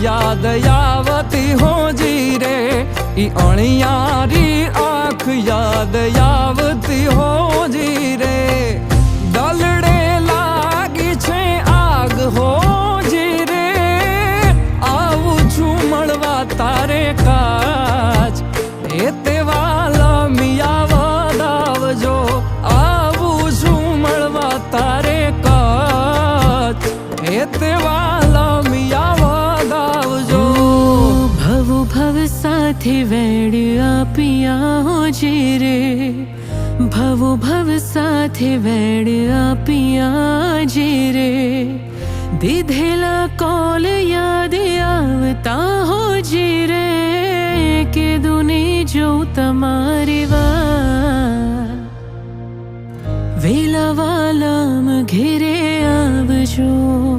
याद आवती हो जी रे, ई अणियारी आँख याद आवती हो जी रे। दलड़े लागी छे आग हो जी रे, आवू छू मळवा तारे काज, ए तेवाला मिया वदावजो, आवू छू मळवा तारे काज, ए तेवाला मिया वदावजो। भव भव साथे वेड़िया पिया हो जी रे, भव भव साथे वेड़िया पिया जी रे। दीधेला कॉल याद आवता हो जी रे, के दुनी जो तमारी वेला वालाम घेरे आवजो।